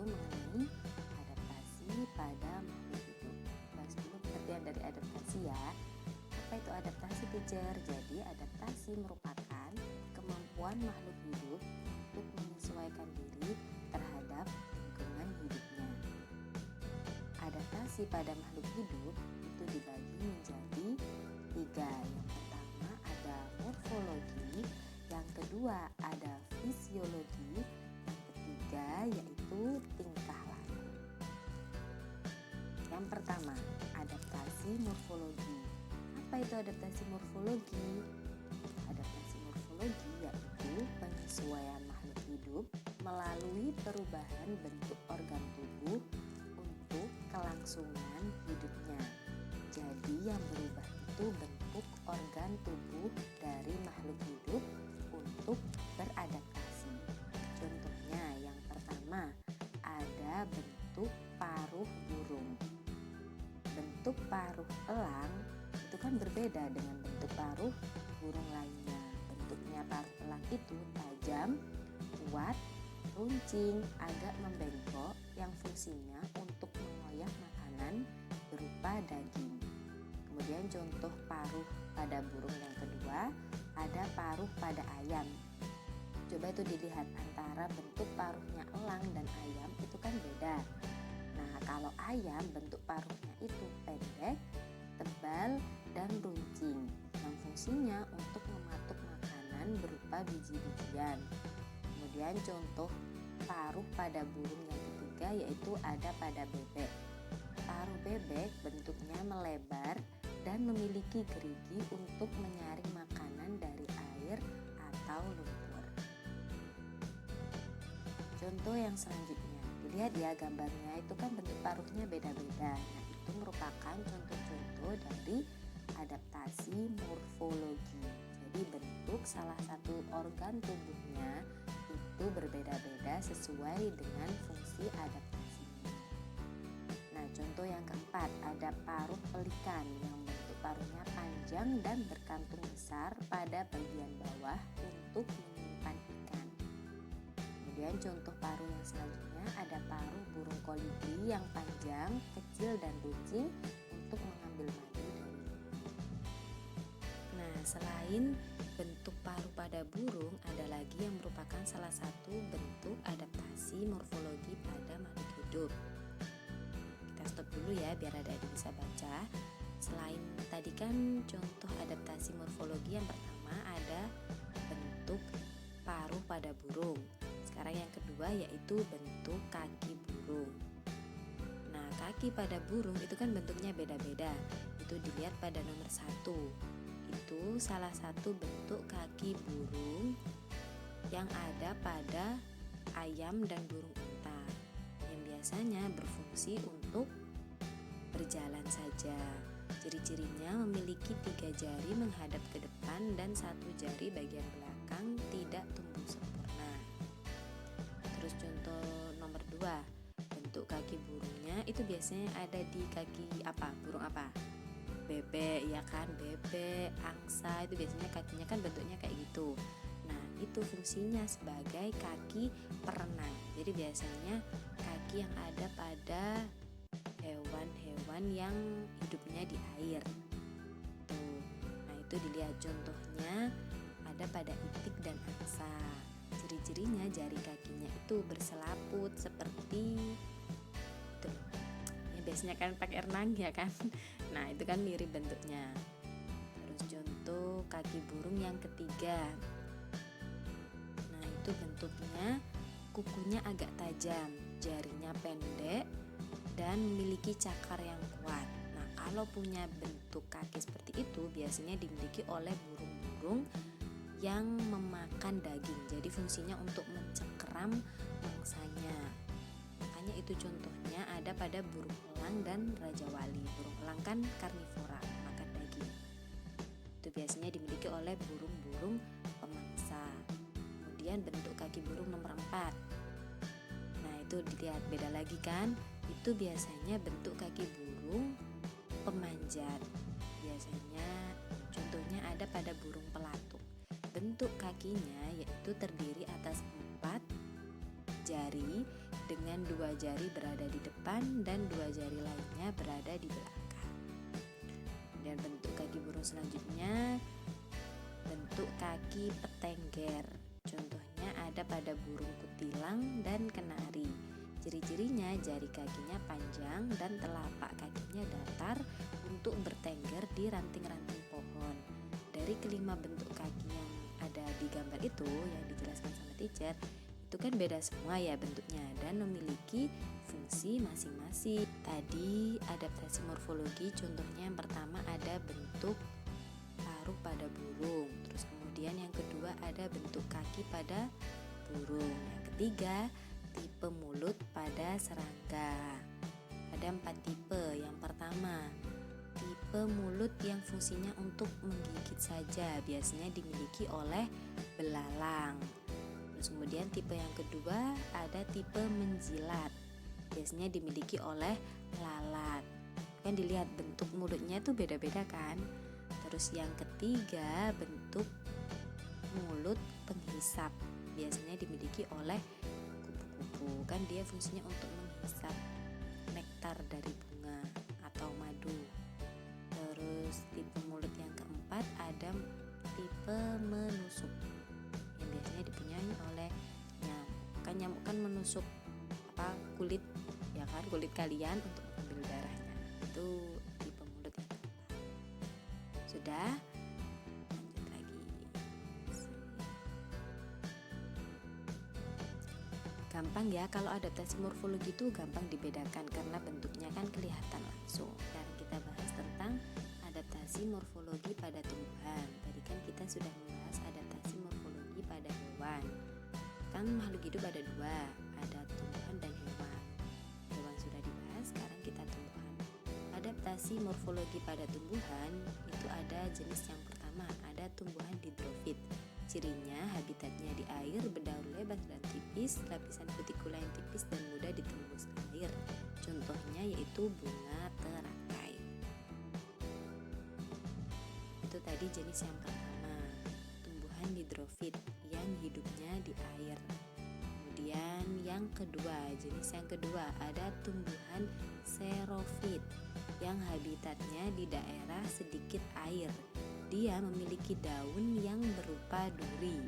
mengenai adaptasi pada makhluk hidup. Bahas dulu pengertian dari adaptasi ya. Apa itu adaptasi, teacher? Jadi adaptasi merupakan kemampuan makhluk hidup untuk menyesuaikan diri terhadap lingkungan hidupnya. Adaptasi pada makhluk hidup itu dibagi menjadi 3. Yang pertama ada morfologi, yang kedua ada fisiologi, yang ketiga yaitu tingkah laku. Yang pertama, adaptasi morfologi. Apa itu adaptasi morfologi? Adaptasi morfologi yaitu penyesuaian makhluk hidup melalui perubahan bentuk organ tubuh untuk kelangsungan hidupnya. Jadi yang berubah itu bentuk organ tubuh dari makhluk hidup untuk beradaptasi. Contohnya yang pertama ada bentuk paruh burung. Bentuk paruh elang itu kan berbeda dengan bentuk paruh burung lainnya. Bentuknya paruh elang itu tajam, kuat, runcing, agak membengkok yang fungsinya untuk mengoyak makanan berupa daging. Kemudian contoh paruh pada burung yang kedua ada paruh pada ayam. Coba itu dilihat antara bentuk paruhnya elang dan ayam itu kan beda. Nah, kalau ayam bentuk paruhnya itu pendek, tebal, dan runcing yang fungsinya untuk mematuk makanan berupa biji-bijian. Kemudian contoh paruh pada burung yang ketiga yaitu ada pada bebek. Paruh bebek bentuknya melebar dan memiliki gerigi untuk menyaring makanan dari air atau lumpur. Contoh yang selanjutnya, dilihat ya gambarnya itu kan bentuk paruhnya beda-beda. Nah, itu merupakan contoh-contoh dari adaptasi morfologi. Jadi bentuk salah satu organ tubuhnya itu berbeda-beda sesuai dengan fungsi adaptasinya. Nah, contoh yang keempat ada paruh pelikan yang bentuk paruhnya panjang dan berkantung besar pada bagian bawah untuk menyimpan ikan. Kemudian contoh paruh yang selanjutnya ada paruh burung kolibri yang panjang, kecil, dan runcing untuk mengambil madu dari ikan. Nah, selain bentuk paruh pada burung, ada lagi yang merupakan salah satu bentuk adaptasi morfologi pada makhluk hidup. Kita stop dulu ya biar adik-adik bisa baca. Selain tadi kan contoh adaptasi morfologi yang pertama ada bentuk paruh pada burung. Sekarang yang kedua yaitu bentuk kaki burung. Nah, kaki pada burung itu kan bentuknya beda-beda. Itu dilihat pada nomor 1. Itu salah satu bentuk kaki burung yang ada pada ayam dan burung unta yang biasanya berfungsi untuk berjalan saja. Ciri-cirinya memiliki 3 jari menghadap ke depan dan 1 jari bagian belakang tidak tumbuh sempurna. Terus contoh nomor 2, bentuk kaki burungnya itu biasanya ada di kaki apa? Burung apa? Bebek ya kan, bebek, angsa itu biasanya kakinya kan bentuknya kayak gitu. Nah, itu fungsinya sebagai kaki perenang. Jadi biasanya kaki yang ada pada hewan-hewan yang hidupnya di air. Tuh. Nah, itu dilihat contohnya ada pada itik dan angsa. Ciri-cirinya jari kakinya itu berselaput seperti itu. Biasanya kan pakai renang ya kan. Nah, itu kan mirip bentuknya. Terus contoh kaki burung yang ketiga. Nah, itu bentuknya kukunya agak tajam, jarinya pendek dan memiliki cakar yang kuat. Nah, kalau punya bentuk kaki seperti itu biasanya dimiliki oleh burung-burung yang memakan daging. Jadi fungsinya untuk mencengkeram mangsanya. Makanya itu contohnya ada pada burung elang dan raja wali. Burung elang kan karnivora, makan daging. Itu biasanya dimiliki oleh burung-burung pemangsa. Kemudian bentuk kaki burung nomor 4. Nah, itu dilihat beda lagi kan? Itu biasanya bentuk kaki burung pemanjat. Biasanya contohnya ada pada burung pelatuk. Bentuk kakinya yaitu terdiri atas 4 jari dengan 2 jari berada di depan dan 2 jari lainnya berada di belakang. Dan bentuk kaki burung selanjutnya bentuk kaki petengger. Contohnya ada pada burung kutilang dan kenari. Ciri-cirinya jari kakinya panjang dan telapak kakinya datar untuk bertengger di ranting-ranting pohon. Dari kelima bentuk kaki yang ada di gambar itu yang dijelaskan sama teacher, itu kan beda semua ya bentuknya dan memiliki fungsi masing-masing. Tadi adaptasi morfologi, contohnya yang pertama ada bentuk paruh pada burung, terus kemudian yang kedua ada bentuk kaki pada burung, yang ketiga tipe mulut pada serangga. Ada 4 tipe. Yang pertama, tipe mulut yang fungsinya untuk menggigit saja, biasanya dimiliki oleh belalang. Terus kemudian tipe yang kedua ada tipe menjilat, biasanya dimiliki oleh lalat. Kan dilihat bentuk mulutnya itu beda-beda kan. Terus yang ketiga bentuk mulut penghisap, biasanya dimiliki oleh kupu-kupu. Kan dia fungsinya untuk menghisap nektar dari bunga atau madu. Terus tipe mulut yang keempat ada tipe menusuk, yang biasanya dipunyai oleh nyamuk. Kan nyamuk kan menusuk kulit, ya kan, kulit kalian untuk mengambil darahnya. Itu tipe mulut yang keempat. Sudah? Lanjut lagi. Gampang ya, kalau adaptasi morfologi itu gampang dibedakan karena bentuknya kan kelihatan langsung. Sekarang kita bahas tentang adaptasi morfologi pada tumbuhan. Tadi kan kita sudah membahas adaptasi morfologi pada hewan. Kan makhluk hidup ada 2, ada tumbuhan dan hewan. Hewan sudah dibahas, sekarang kita tumbuhan. Adaptasi morfologi pada tumbuhan itu ada jenis yang pertama, ada tumbuhan hidrofit. Cirinya habitatnya di air, berdaun lebar dan tipis, lapisan kutikula yang tipis dan mudah ditembus air. Contohnya yaitu bunga terakai. Itu tadi jenis yang pertama, tumbuhan hidrofit yang hidupnya di air. Kemudian yang kedua, jenis yang kedua ada tumbuhan xerofit yang habitatnya di daerah sedikit air. Dia memiliki daun yang berupa duri.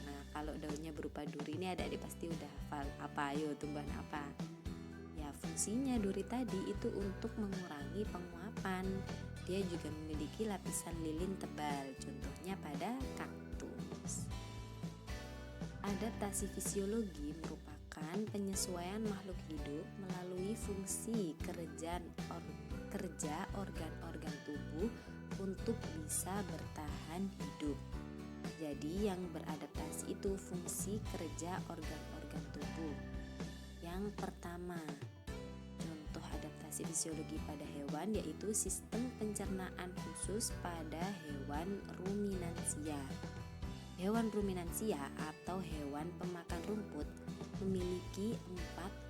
Nah, kalau daunnya berupa duri ini adik-adik pasti udah hafal. Apa ayo, tumbuhan apa? Ya, fungsinya duri tadi itu untuk mengurangi penguapan. Dia juga memiliki lapisan lilin tebal, contohnya pada kaktus. Adaptasi fisiologi merupakan penyesuaian makhluk hidup melalui fungsi kerja organ-organ tubuh untuk bisa bertahan hidup. Jadi yang beradaptasi itu fungsi kerja organ-organ tubuh. Yang pertama, contoh adaptasi fisiologi pada hewan yaitu sistem pencernaan khusus pada hewan ruminansia. Hewan ruminansia atau hewan pemakan rumput memiliki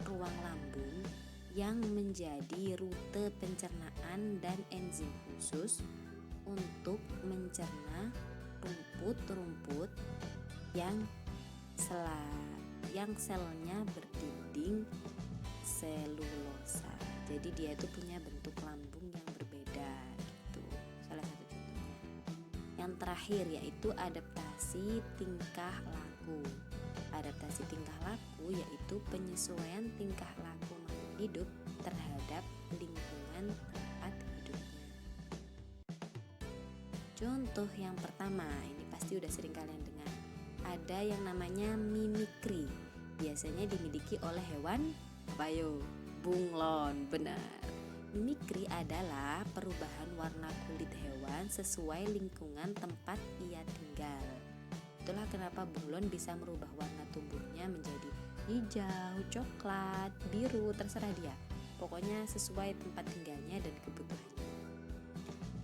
4 ruang lambung yang menjadi rute pencernaan dan enzim khusus untuk mencerna rumput-rumput yang selnya berdinding selulosa. Jadi dia itu punya bentuk lambung yang berbeda gitu. Salah satu contohnya. Yang terakhir yaitu adaptasi tingkah laku. Adaptasi tingkah laku yaitu penyesuaian tingkah laku makhluk hidup terhadap lingkungan tempat hidupnya. Contoh yang pertama, ini pasti udah sering kalian dengar. Ada yang namanya mimikri. Biasanya dimiliki oleh hewan apa yo? Bunglon, benar. Mimikri adalah perubahan warna kulit hewan sesuai lingkungan tempat ia tinggal. Itulah kenapa bunglon bisa merubah warna tubuhnya menjadi hijau, coklat, biru, terserah dia. Pokoknya sesuai tempat tinggalnya dan kebutuhannya.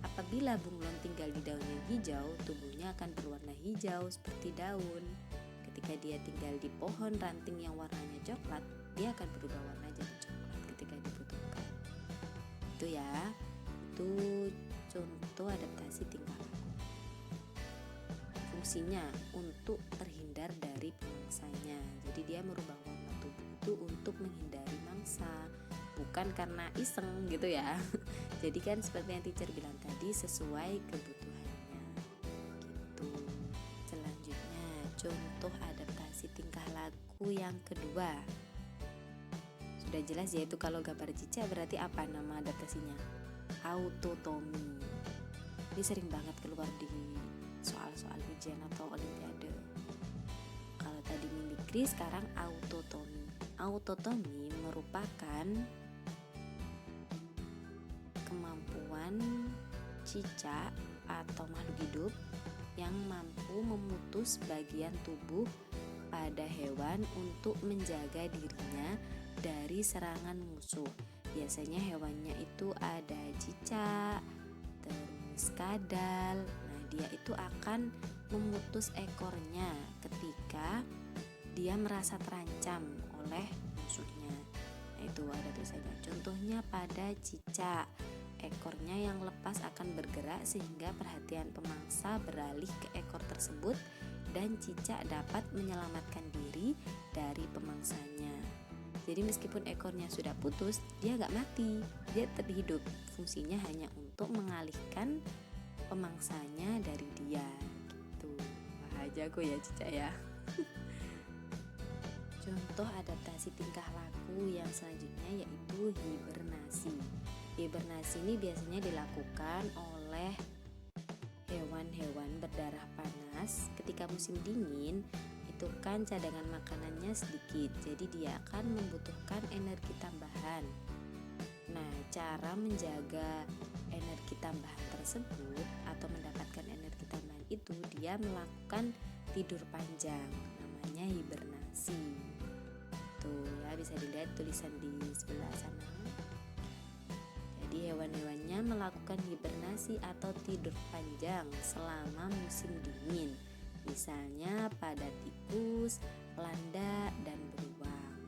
Apabila bunglon tinggal di daun yang hijau, tubuhnya akan berwarna hijau seperti daun. Ketika dia tinggal di pohon ranting yang warnanya coklat, dia akan berubah warna jadi coklat ketika dibutuhkan. Itu ya, itu contoh adaptasi tingkah laku. Fungsinya untuk terhindar dari pemangsanya. Jadi dia merubah warna tubuh itu untuk menghindari mangsa, bukan karena iseng gitu ya. Jadi kan seperti yang teacher bilang tadi, sesuai kebutuhannya gitu. Selanjutnya, contoh adaptasi tingkah laku yang kedua. Sudah jelas yaitu kalau gambar cicak berarti apa nama adaptasinya? Autotomi. Ini sering banget keluar di soal-soal ujian atau olimpiade. Kalau tadi mimikri, sekarang autotomi. Autotomi merupakan kemampuan cicak atau makhluk hidup yang mampu memutus bagian tubuh pada hewan untuk menjaga dirinya dari serangan musuh. Biasanya hewannya itu ada cicak, terus kadal. Nah, dia itu akan memutus ekornya ketika dia merasa terancam oleh musuhnya. Nah, itu ada tulisannya. Contohnya pada cicak, ekornya yang lepas akan bergerak sehingga perhatian pemangsa beralih ke ekor tersebut dan cicak dapat menyelamatkan diri dari pemangsanya. Jadi meskipun ekornya sudah putus, dia nggak mati, dia tetap hidup. Fungsinya hanya untuk mengalihkan pemangsanya dari dia gitu. Wah, jago ya cicak ya. Contoh adaptasi tingkah laku yang selanjutnya yaitu hibernasi. Hibernasi ini biasanya dilakukan oleh hewan-hewan berdarah panas ketika musim dingin. Itu kan cadangan makanannya sedikit, jadi dia akan membutuhkan energi tambahan. Nah, cara menjaga energi tambahan tersebut atau mendapatkan energi tambahan itu, dia melakukan tidur panjang, namanya hibernasi. Tuh ya, bisa dilihat tulisan di sebelah sana. Jadi hewan-hewannya melakukan hibernasi atau tidur panjang selama musim dingin. Misalnya pada tikus, landa, dan beruang.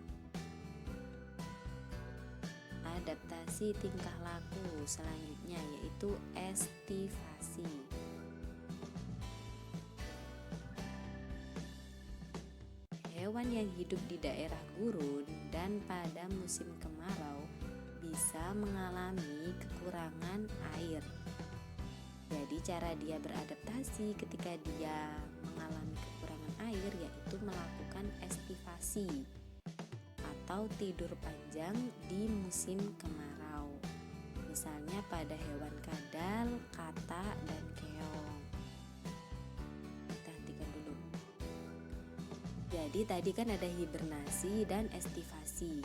Adaptasi tingkah laku selanjutnya yaitu estivasi. Hewan yang hidup di daerah gurun dan pada musim kemarau bisa mengalami kekurangan air. Jadi cara dia beradaptasi ketika dia mengalami kekurangan air yaitu melakukan estivasi atau tidur panjang di musim kemarau. Misalnya pada hewan kadal, katak, dan keong. Kita hentikan dulu. Jadi tadi kan ada hibernasi dan estivasi.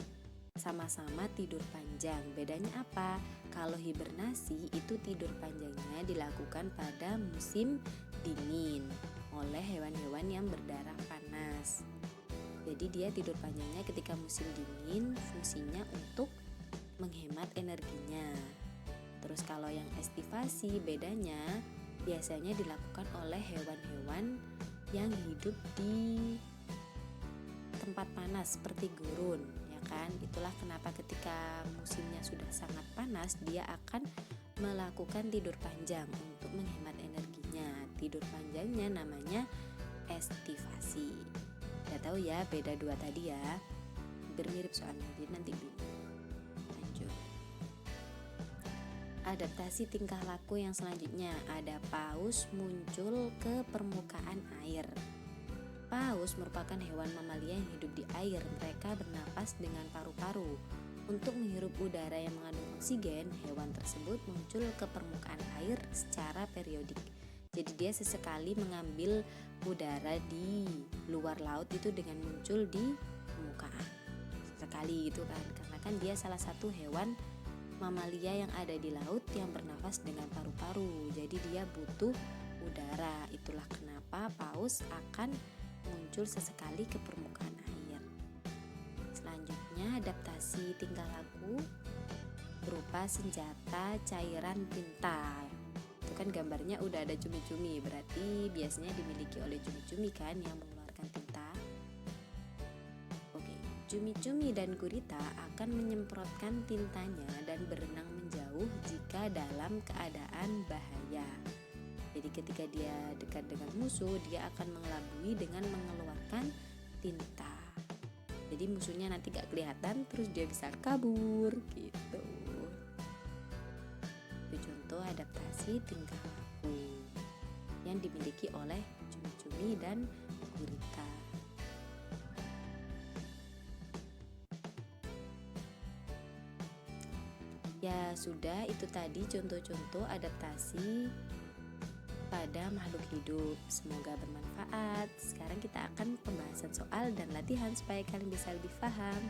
Sama-sama tidur panjang. Bedanya apa? Kalau hibernasi itu tidur panjangnya dilakukan pada musim dingin oleh hewan-hewan yang berdarah panas. Jadi dia tidur panjangnya ketika musim dingin, fungsinya untuk menghemat energinya. Terus kalau yang estivasi bedanya biasanya dilakukan oleh hewan-hewan yang hidup di tempat panas seperti gurun. Kan? Itulah kenapa ketika musimnya sudah sangat panas dia akan melakukan tidur panjang untuk menghemat energinya. Tidur panjangnya namanya estivasi. Udah tahu ya beda dua tadi ya, bermirip soalnya, jadi nanti bingung. Lanjut. Adaptasi tingkah laku yang selanjutnya ada paus muncul ke permukaan air. Paus merupakan hewan mamalia yang hidup di air. Mereka bernapas dengan paru-paru. Untuk menghirup udara yang mengandung oksigen, hewan tersebut muncul ke permukaan air secara periodik. Jadi dia sesekali mengambil udara di luar laut itu dengan muncul di permukaan. Sesekali gitu kan, karena kan dia salah satu hewan mamalia yang ada di laut yang bernafas dengan paru-paru. Jadi dia butuh udara. Itulah kenapa paus akan muncul sesekali ke permukaan air. Selanjutnya adaptasi tingkah laku berupa senjata cairan tinta. Itu kan gambarnya udah ada cumi-cumi, berarti biasanya dimiliki oleh cumi-cumi kan yang mengeluarkan tinta. Oke, cumi-cumi dan gurita akan menyemprotkan tintanya dan berenang menjauh jika dalam keadaan bahaya. Jadi ketika dia dekat dengan musuh, dia akan mengelabui dengan mengeluarkan tinta. Jadi musuhnya nanti gak kelihatan, terus dia bisa kabur gitu. Itu contoh adaptasi tingkah laku yang dimiliki oleh cumi-cumi dan gurita. Ya sudah, itu tadi contoh-contoh adaptasi pada makhluk hidup. Semoga bermanfaat. Sekarang kita akan pembahasan soal dan latihan supaya kalian bisa lebih paham.